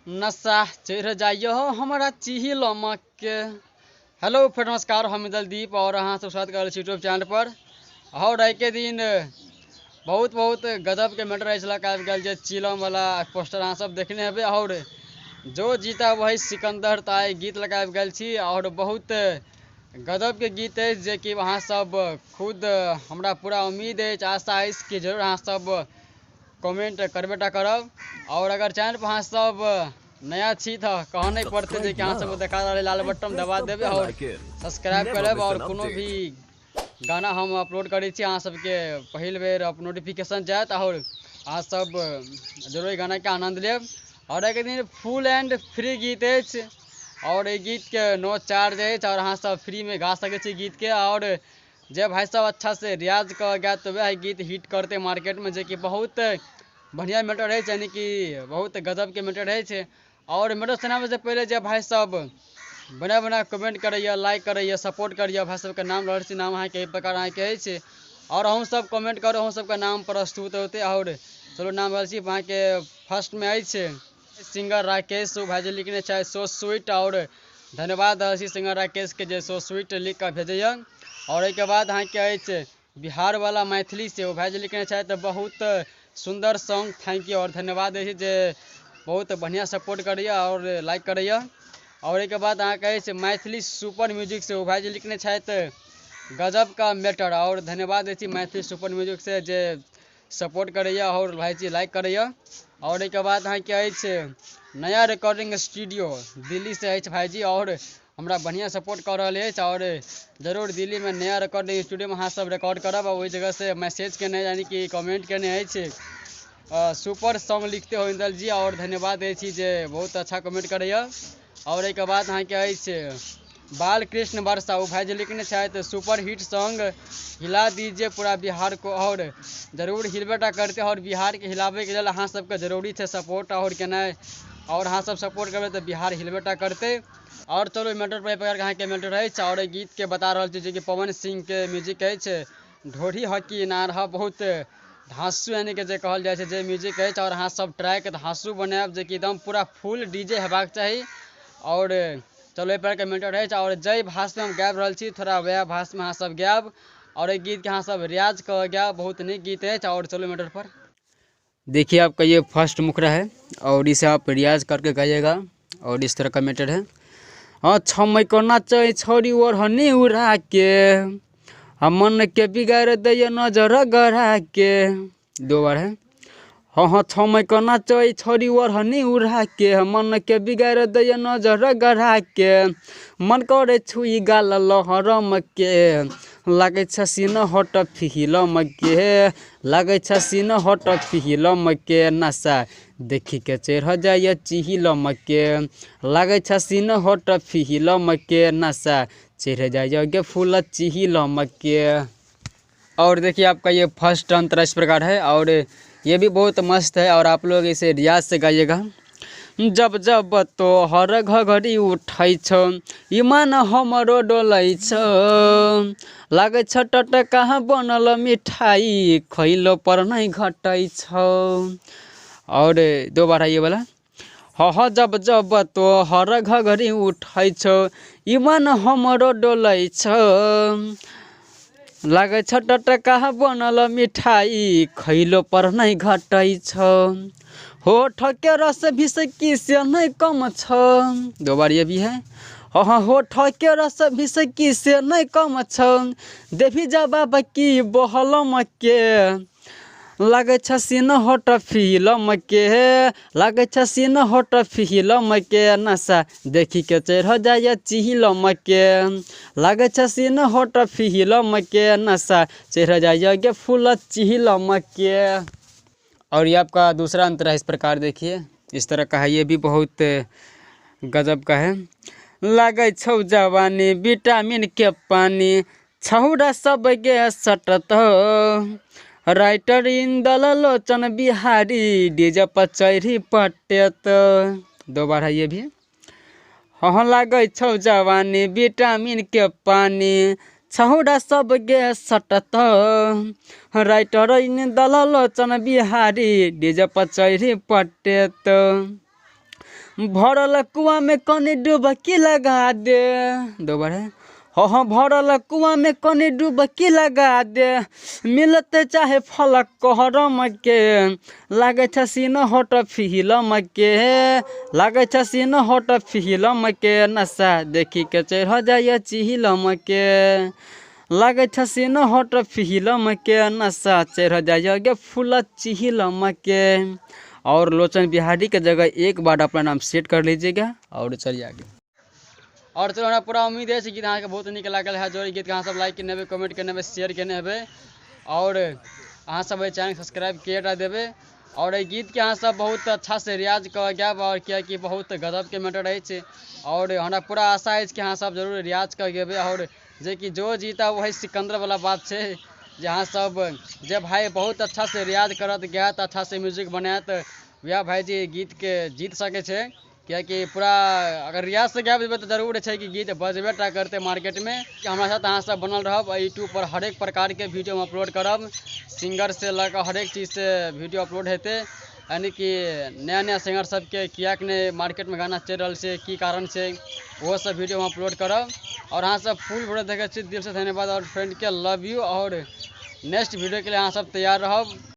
नशा चढ़ जाइए हो हमारा चिही लमक के। हेलो फिर नमस्कार, हम दलदीप और अहाँ सब स्वागत कर यूट्यूब चैनल पर। और आइ के दिन बहुत बहुत गजब के मैटर आबि गल चिलम वाला पोस्टर अहाँ सब देखने हेबे। और जो जीता वही सिकंदर ताई गीत लगाबि गल छी और बहुत गजब के गीत है जे कि अहाँ सब खुद हमरा पूरा उम्मीद है, आशा है कि जरूर अहाँ सब कमेंट करबेटा करब। और अगर चैनल पर अहाँ सब नया छी तो कह नहीं पड़ते जे कि अहाँ सब देखा रहे लाल बटन दबा देवे और सब्सक्राइब करब। और कोनो भी गाना हम अपलोड करै छी अहाँ सबके पहिल बेर नोटिफिकेशन जायत और अहाँ सब जरूर गाना के आनंद लेब। और एक दिन फुल एंड फ्री गीत है और ये गीत के नो चार्ज है और अहाँ सब फ्री में गा सके छी गीत के। और जे भाई साहब अच्छा से रियाज कर गया तो वह गीत हिट करते मार्केट में, जो कि बहुत बढ़िया मैटर है, यानी कि बहुत गजब के मैटर है। और मैटर सुनाबे से पहले जे भाई साहब बना कमेंट करैया, लाइक करैया, सपोर्ट करिए, भाई सबके नाम लड़ छी, नाम अहाँ के प्रकार अहाँ के है और अहूँ सब कमेंट करो, अहूँ सबका नाम प्रस्तुत होते। और चलो नाम लड़ छी अहाँ के फर्स्ट में है सिंगर राकेश भाई जी लिखने चाहे सो स्वीट। और धन्यवाद सिंगर राकेश के जे सो स्वीट लिख कर भेजैया। और एक बाद अहाँ के बिहार वाला मैथिली से वो भाई जी लिखने चाहे तो बहुत सुंदर सॉन्ग, थैंक यू और धन्यवाद है जे बहुत बढ़िया सपोर्ट करिए और लाइक करिए। और एक बाद अहाँ कहे मैथिली सुपर म्यूजिक से वो भाई जी लिखने चाहे तो गजब का मैटर, और धन्यवाद है मैथिली सुपर म्यूजिक से जे सपोर्ट करिए और भाई जी लाइक करिए। और एक बाद अहाँ के नया रिकॉर्डिंग स्टूडियो दिल्ली से है भाई जी और हमरा बढ़िया सपोर्ट कर रहे हैं। और जरूर दिल्ली में नया रिकॉर्डिंग स्टूडियो में अहाँ सब रिकॉर्ड करब और वही जगह से मैसेज करने यानी कि कमेंट करने है सुपर सॉन्ग लिखते हो इंदल जी और धन्यवाद है जे बहुत अच्छा कमेंट करैया। और एक बाद अहाँ के बाल कृष्ण वर्षा वो भाई जी लिखने चाहे तो सुपर हिट सॉन्ग हिला दीजिए पूरा बिहार को। और जरूर हिलबेटा करते और बिहार के हिलावे के लिए अहाँ सबके जरूरी थे सपोर्ट और केना, और अहाँ सब सपोर्ट करबे तो बिहार हिलबेटा करते। और चलो मैटर पर प्रकार अहाँ के मैटर है और गीत के बता रहा छी कि पवन सिंह के म्यूजिक है ढोरी हकी नारहा बहुत धांसू यानी कि जे कहल जाए जे म्यूजिक है। और अहाँ सब ट्रैक धांसू बनाब जे कि एकदम पूरा फुल डीजे हेबाक चाहिए। और चलो ये के मैटर है और जय भाषा में हम गाबि रहा छी, थोड़ा वह भाषा में अहाँ सब गायब और एक गीत के अहाँ सब रियाज कर गायब, बहुत नीक गीत है। और चलो मैटर पर देखिए आपका ये फर्स्ट मुखड़ा है और इसे आप रियाज करके गाइएगा और इस तरह का मैटर है। हाँ छमई को नाचे छोरी और हनी उड़ा के मन के बिगाड़ दैया नजर गड़ा के। दो बार है। हाँ छमई को नाचे छोरी और हनी उड़ा के मन के बिगाड़ दैया नजर गड़ा के मन करे छुई गाल लहरम के लागे सीन हट फिलम के लागे सीन हट फिलम के नशा देखी के चढ़ जाइए चिहिलम के लागे सीन हट फिलम के नशा चढ़ जाइए गे फूल चिहिलम के। और देखिए आपका ये फर्स्ट अंतरा इस प्रकार है और ये भी बहुत मस्त है और आप लोग इसे रियाज से गाइएगा। जब जब तो हर घड़ी उठै छ ईमान हमरो डोलै छ लागे छ टटका बनल मिठाई खैलो पर नहीं घटै छ। और दो बार है ये वाला। हाँ जब जब तो हर घड़ी उठै छ ईमान हमरो डोलै छ लागे छ टटका बनल मिठाई खैलो पर नहीं घटै छ होठ के रस भी से किसे नहीं कम छ। दो बार ये भी है। हाँ होठ के रस भी से किसे नहीं कम छ देवी जवाब की बहलम के लागे छ सीन होट फिलम के लागे छ सीन होट फिलम के नशा देखी के चढ़ जाए चिहिलम के लागे छ सीन होट फिलम के नशा चढ़ जाए गे फूल चिहिलम के। और ये आपका दूसरा अंतर है इस प्रकार देखिए इस तरह का है, ये भी बहुत गजब का है। लागे छौ जवानी विटामिन के पानी छौड़ा सब गे सटत राइटर इंदल लोचन बिहारी डीजे पर चढ़ी पटेत। दो बार है ये भी। हाँ लागे छौ जवानी विटामिन के पानी छौड़ा सब गे सटत राइटर इंदल लोचन बिहारी डीजे पर चढ़ी पटेत भरल कुआं में कनी डुबकी लगा दे। दोबारा हाँ भरल कुआं में कनी डुबकी लगा दे। मिलते चाहे फलक कहरम के लागे छ सीन हट फिल्म के। लागे छ सीन हट फिल्म के नशा देखी के चढ़ जाए चिहिलम के। लागे छ सीन हट फिल्म के नशा चढ़ जाए गे फूल चिहिलम के। और लोचन बिहारी के जगह एक बार अपना नाम सेट कर लीजिएगा और चलिए आगे। और चलो हमरा पूरा उम्मीद है गीत अहाँ के बहुत नीक लागल है। जो गीत अहाँ सब लाइक करने हेबै, कमेंट करने हेबै, शेयर करने हेबै और अहाँ सब चैनल सब्सक्राइब किए देबै। और ये गीत के अहाँ सब बहुत अच्छा से रियाज कर गायब और कियाकि बहुत गजब के मैटर है। और हमरा पूरा आशा है कि अहाँ सब जरूर रियाज कर गेबै। और जे कि जो जीता वही सिकंदर वाला बात है। जहाँ सब जे भाई बहुत अच्छा से रियाज करत गायत अच्छा से म्यूजिक बनायत वह भाई जी गीत के जीत सके छे। कियाकि पूरा अगर रियाज से गाबि देबै तो जरूर है कि गीत बजबे टा करते मार्केट में। हमारा साथ अहाँ सब बनल रहब। यूट्यूब पर हर एक प्रकार के वीडियो हम अपलोड करब। सिंगर से लगा हर एक चीज़ से वीडियो अपलोड हेते। यानी कि नया नया सिंगर सबके कियाक नहीं मार्केट में गाना चल रहा से की कारण से वो सब वीडियो हम अपलोड करब। और अहाँ सब फुल वीडियो देखे दिल से धन्यवाद और फ्रेंड के लव यू। और नेक्स्ट वीडियो के लिए अहाँ सब तैयार रहब।